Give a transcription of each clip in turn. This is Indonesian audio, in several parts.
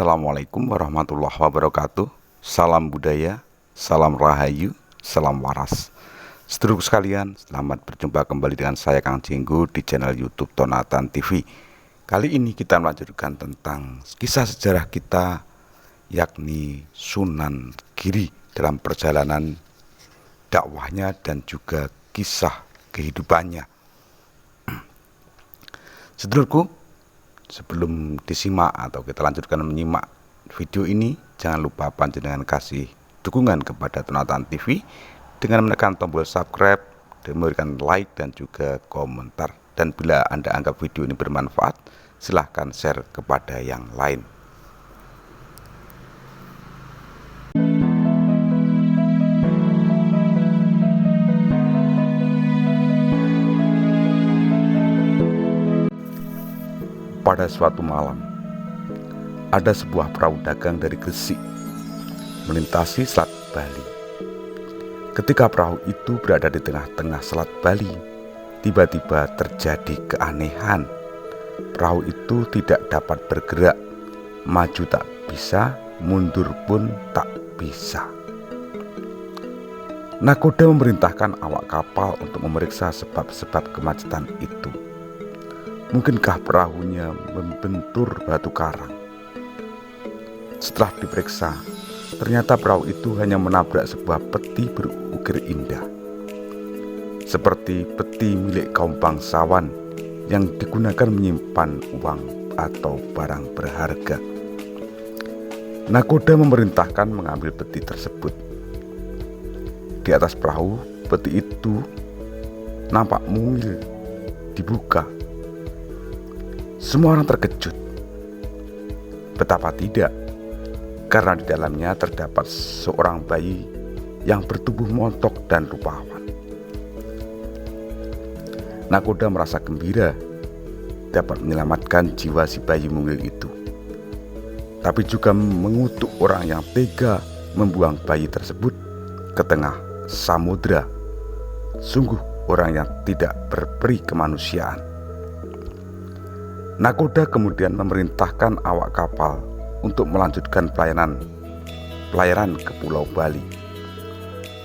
Assalamualaikum warahmatullahi wabarakatuh. Salam budaya, salam rahayu, salam waras. Sedulurku sekalian, selamat berjumpa kembali dengan saya Kang Jenggo di channel YouTube Tonatan TV. Kali ini kita melanjutkan tentang kisah sejarah kita, yakni Sunan Giri dalam perjalanan dakwahnya dan juga kisah kehidupannya. Sedulurku, sebelum disimak atau kita lanjutkan menyimak video ini, jangan lupa panjenengan kasih dukungan kepada Tonatan TV dengan menekan tombol subscribe, memberikan like dan juga komentar. Dan bila Anda anggap video ini bermanfaat, silahkan share kepada yang lain. Pada suatu malam, ada sebuah perahu dagang dari Gresik melintasi Selat Bali. Ketika perahu itu berada di tengah-tengah Selat Bali, tiba-tiba terjadi keanehan. Perahu itu tidak dapat bergerak, maju tak bisa, mundur pun tak bisa. Nakoda memerintahkan awak kapal untuk memeriksa sebab-sebab kemacetan itu. Mungkinkah perahunya membentur batu karang? Setelah diperiksa, ternyata perahu itu hanya menabrak sebuah peti berukir indah, seperti peti milik kaum bangsawan yang digunakan menyimpan uang atau barang berharga. Nakoda memerintahkan mengambil peti tersebut. Di atas perahu, peti itu nampak mungil dibuka. Semua orang terkejut. Betapa tidak, karena di dalamnya terdapat seorang bayi yang bertubuh montok dan rupawan. Nakoda merasa gembira dapat menyelamatkan jiwa si bayi mungil itu, tapi juga mengutuk orang yang tega membuang bayi tersebut ke tengah samudra. Sungguh orang yang tidak berperi kemanusiaan. Nakoda kemudian memerintahkan awak kapal untuk melanjutkan pelayaran ke Pulau Bali.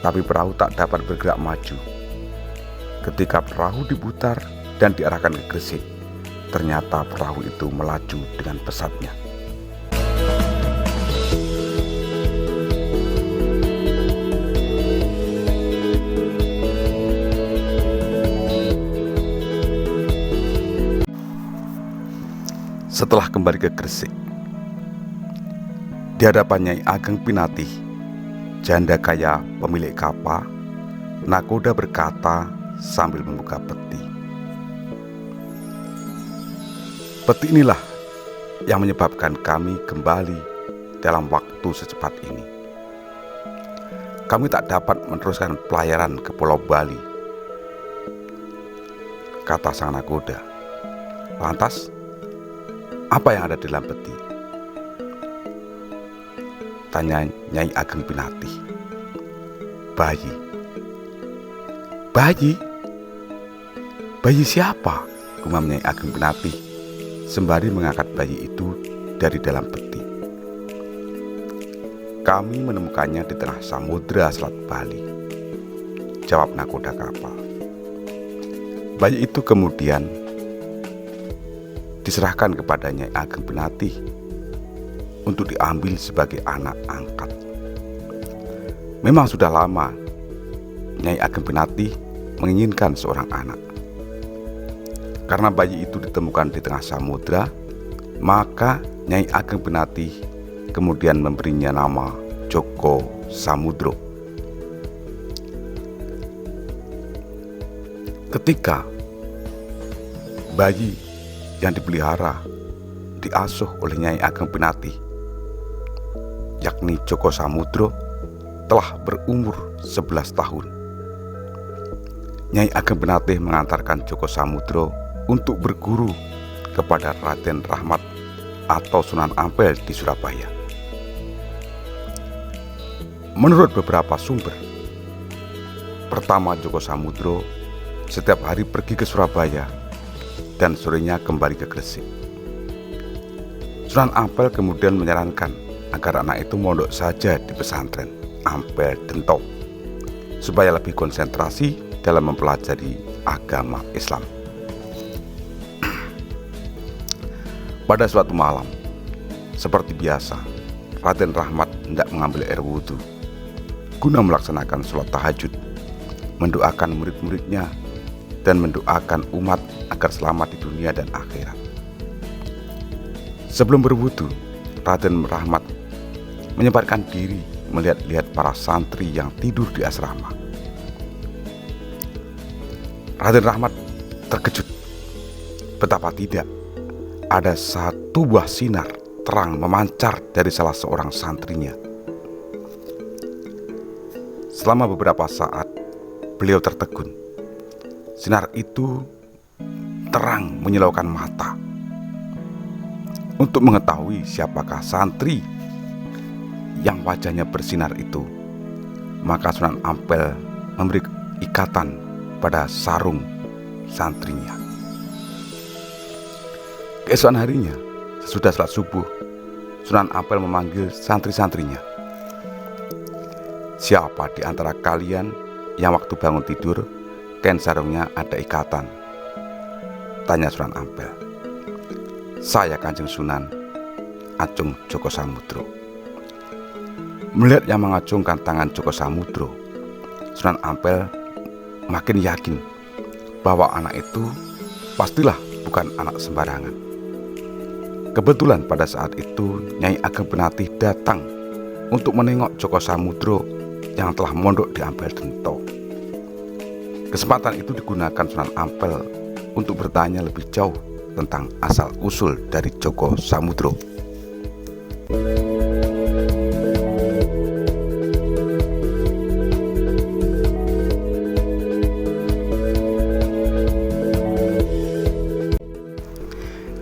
Tapi perahu tak dapat bergerak maju. Ketika perahu diputar dan diarahkan ke Gresik, ternyata perahu itu melaju dengan pesatnya. Setelah kembali ke Gresik, di hadapan Nyai Ageng Pinatih, janda kaya pemilik kapal, Nakoda berkata sambil membuka peti. Peti inilah yang menyebabkan kami kembali dalam waktu secepat ini. Kami tak dapat meneruskan pelayaran ke Pulau Bali, kata sang nakoda. Lantas, apa yang ada di dalam peti? Tanya Nyai Ageng Pinatih. Bayi. Bayi? Bayi siapa? Gumam Nyai Ageng Pinatih sembari mengangkat bayi itu dari dalam peti. Kami menemukannya di tengah samudra Selat Bali, jawab nakoda kapal. Bayi itu kemudian diserahkan kepada Nyai Ageng Pinatih untuk diambil sebagai anak angkat. Memang sudah lama Nyai Ageng Pinatih menginginkan seorang anak. Karena bayi itu ditemukan di tengah samudra, maka Nyai Ageng Pinatih kemudian memberinya nama Joko Samudro. Ketika bayi yang dipelihara diasuh oleh Nyai Ageng Pinatih, yakni Joko Samudro, telah berumur 11 tahun. Nyai Ageng Pinatih mengantarkan Joko Samudro untuk berguru kepada Raden Rahmat atau Sunan Ampel di Surabaya. Menurut beberapa sumber, pertama Joko Samudro setiap hari pergi ke Surabaya dan sorenya kembali ke Gresik. Sunan Ampel kemudian menyarankan agar anak itu mondok saja di pesantren Ampel Dento supaya lebih konsentrasi dalam mempelajari agama Islam. Pada suatu malam, seperti biasa, Raden Rahmat hendak mengambil air wudhu guna melaksanakan sholat tahajud, mendoakan murid-muridnya, dan mendoakan umat agar selamat di dunia dan akhirat. Sebelum berwudhu, Raden Rahmat menyempatkan diri melihat-lihat para santri yang tidur di asrama. Raden Rahmat terkejut. Betapa tidak, ada satu buah sinar terang memancar dari salah seorang santrinya. Selama beberapa saat, beliau tertegun. Sinar itu terang menyilaukan mata. Untuk mengetahui siapakah santri yang wajahnya bersinar itu, maka Sunan Ampel memberi ikatan pada sarung santrinya. Keesokan harinya, sesudah salat subuh, Sunan Ampel memanggil santri-santrinya. "Siapa di antara kalian yang waktu bangun tidur, kain sarungnya ada ikatan?" tanya Sunan Ampel. "Saya, Kanjeng Sunan, Acung Joko Samudro." Melihat yang mengacungkan tangan Joko Samudro, Sunan Ampel makin yakin bahwa anak itu pastilah bukan anak sembarangan. Kebetulan pada saat itu Nyai Ageng Pinatih datang untuk menengok Joko Samudro yang telah mondok di Ampel Dento. Kesempatan itu digunakan Sunan Ampel untuk bertanya lebih jauh tentang asal-usul dari Joko Samudro.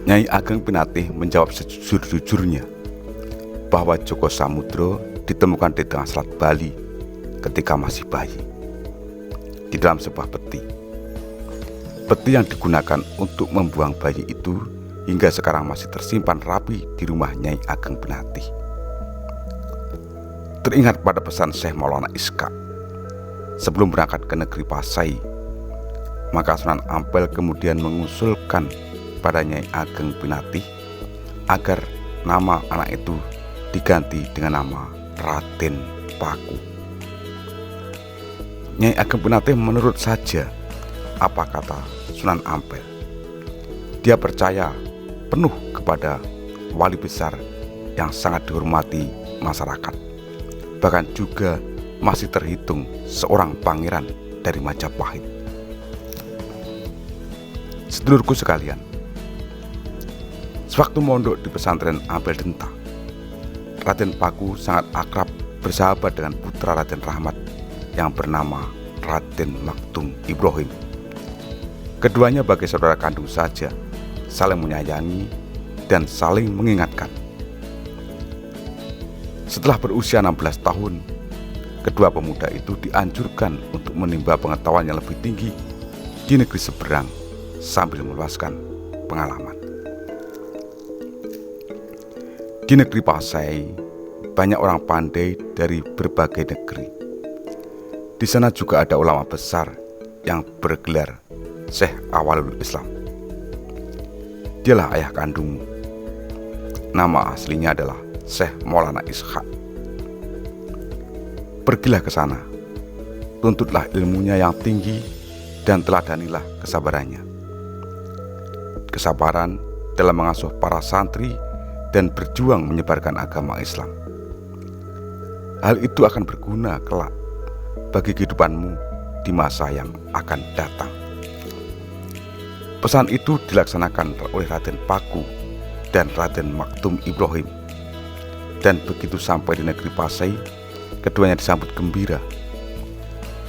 Nyai Ageng Pinatih menjawab sejujur-jujurnya bahwa Joko Samudro ditemukan di tengah Selat Bali ketika masih bayi, di dalam sebuah peti. Peti yang digunakan untuk membuang bayi itu hingga sekarang masih tersimpan rapi di rumah Nyai Ageng Pinatih. Teringat pada pesan Syekh Maulana Ishaq sebelum berangkat ke negeri Pasai, maka Sunan Ampel kemudian mengusulkan pada Nyai Ageng Pinatih agar nama anak itu diganti dengan nama Raden Paku. Nyai Ageng Pinatih menurut saja apa kata Sunan Ampel. Dia percaya penuh kepada wali besar yang sangat dihormati masyarakat, bahkan juga masih terhitung seorang pangeran dari Majapahit. Sedulurku sekalian, sewaktu mondok di pesantren Ampel Denta, Raden Paku sangat akrab bersahabat dengan putra Raden Rahmat yang bernama Raden Maktum Ibrahim. Keduanya bagai saudara kandung saja, saling menyayangi dan saling mengingatkan. Setelah berusia 16 tahun, kedua pemuda itu dianjurkan untuk menimba pengetahuan yang lebih tinggi di negeri seberang sambil meluaskan pengalaman. Di negeri Pasai, banyak orang pandai dari berbagai negeri. Di sana juga ada ulama besar yang bergelar Syekh Awalul Islam. Dialah ayah kandungmu. Nama aslinya adalah Syekh Maulana Ishaq. Pergilah ke sana, tuntutlah ilmunya yang tinggi dan teladanilah kesabarannya. Kesabaran dalam mengasuh para santri dan berjuang menyebarkan agama Islam. Hal itu akan berguna kelak bagi kehidupanmu di masa yang akan datang. Pesan itu dilaksanakan oleh Raden Paku dan Raden Maktum Ibrahim. Dan begitu sampai di negeri Pasai, keduanya disambut gembira,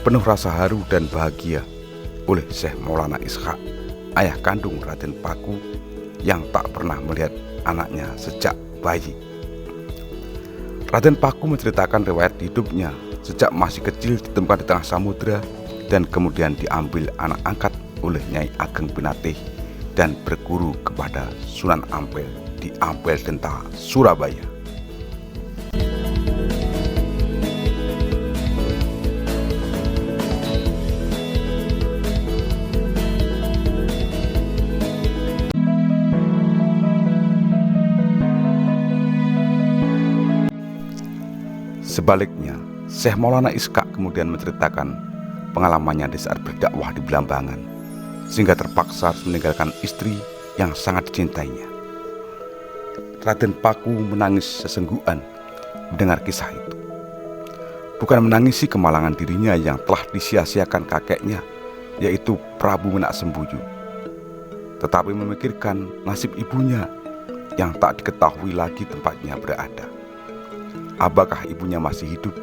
penuh rasa haru dan bahagia oleh Syekh Maulana Ishaq, ayah kandung Raden Paku yang tak pernah melihat anaknya sejak bayi. Raden Paku menceritakan riwayat hidupnya sejak masih kecil ditemukan di tengah samudera dan kemudian diambil anak angkat oleh Nyai Ageng Pinatih dan berguru kepada Sunan Ampel di Ampel Denta, Surabaya. Sebaliknya, Syekh Maulana Ishaq kemudian menceritakan pengalamannya di saat berdakwah di Belambangan, sehingga terpaksa harus meninggalkan istri yang sangat dicintainya. Raden Paku menangis sesenggukan mendengar kisah itu. Bukan menangisi kemalangan dirinya yang telah disia-siakan kakeknya, yaitu Prabu Menak Sembuyu, tetapi memikirkan nasib ibunya yang tak diketahui lagi tempatnya berada. Apakah ibunya masih hidup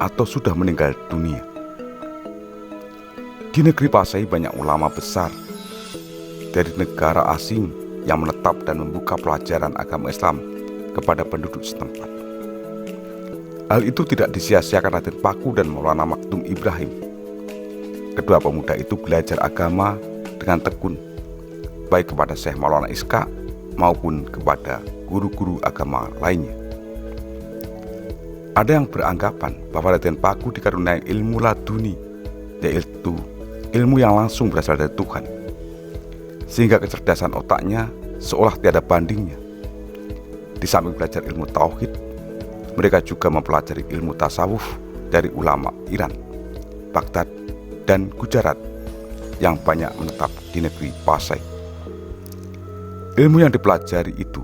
atau sudah meninggal dunia? Di negeri Pasai banyak ulama besar dari negara asing yang menetap dan membuka pelajaran agama Islam kepada penduduk setempat. Hal itu tidak disia-siakan Raden Paku dan Maulana Maktum Ibrahim. Kedua pemuda itu belajar agama dengan tekun, baik kepada Syekh Maulana Ishaq maupun kepada guru-guru agama lainnya. Ada yang beranggapan bahwa Raden Paku dikaruniai ilmu laduni, yaitu ilmu yang langsung berasal dari Tuhan, sehingga kecerdasan otaknya seolah tiada bandingnya. Di samping belajar ilmu tauhid, mereka juga mempelajari ilmu tasawuf dari ulama Iran, Baghdad, dan Gujarat yang banyak menetap di negeri Pasai. Ilmu yang dipelajari itu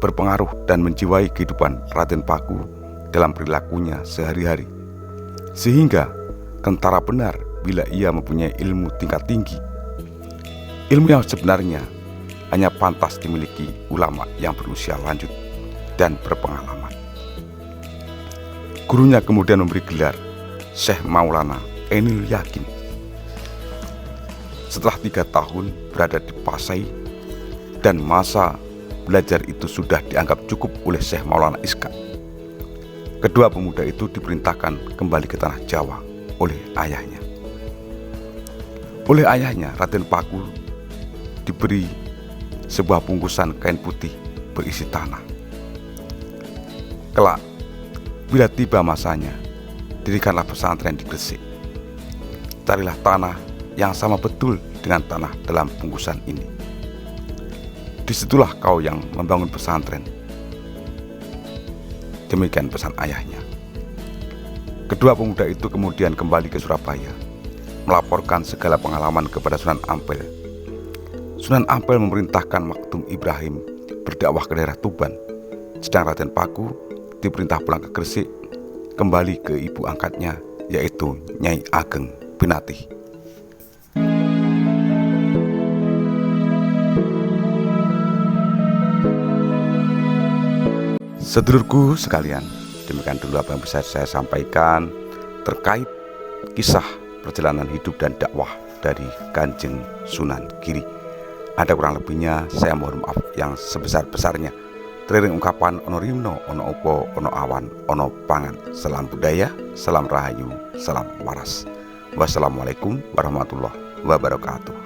berpengaruh dan menjiwai kehidupan Raden Paku dalam perilakunya sehari-hari, sehingga kentara benar bila ia mempunyai ilmu tingkat tinggi. Ilmu yang sebenarnya hanya pantas dimiliki ulama yang berusia lanjut dan berpengalaman. Gurunya kemudian memberi gelar Syekh Maulana Ainul Yakin. Setelah 3 tahun berada di Pasai dan masa belajar itu sudah dianggap cukup oleh Syekh Maulana Ishaq, kedua pemuda itu diperintahkan kembali ke tanah Jawa oleh ayahnya. Oleh ayahnya, Raden Paku diberi sebuah bungkusan kain putih berisi tanah. Kelak, bila tiba masanya, dirikanlah pesantren di Gresik. Carilah tanah yang sama betul dengan tanah dalam bungkusan ini. Disitulah kau yang membangun pesantren. Demikian pesan ayahnya. Kedua pemuda itu kemudian kembali ke Surabaya, melaporkan segala pengalaman kepada Sunan Ampel. Sunan Ampel memerintahkan Maktum Ibrahim berdakwah ke daerah Tuban, sedang Raden Paku diperintah pulang ke Gresik, kembali ke ibu angkatnya, yaitu Nyai Ageng Pinatih. Sedulurku sekalian, demikian dulu apa yang bisa saya sampaikan terkait kisah perjalanan hidup dan dakwah dari Kanjeng Sunan Giri. Ada kurang lebihnya, saya mohon maaf yang sebesar-besarnya. Teriring ungkapan ono rimno, ono opo, ono awan, ono pangan. Salam budaya, salam rahayu, salam waras. Wassalamualaikum warahmatullahi wabarakatuh.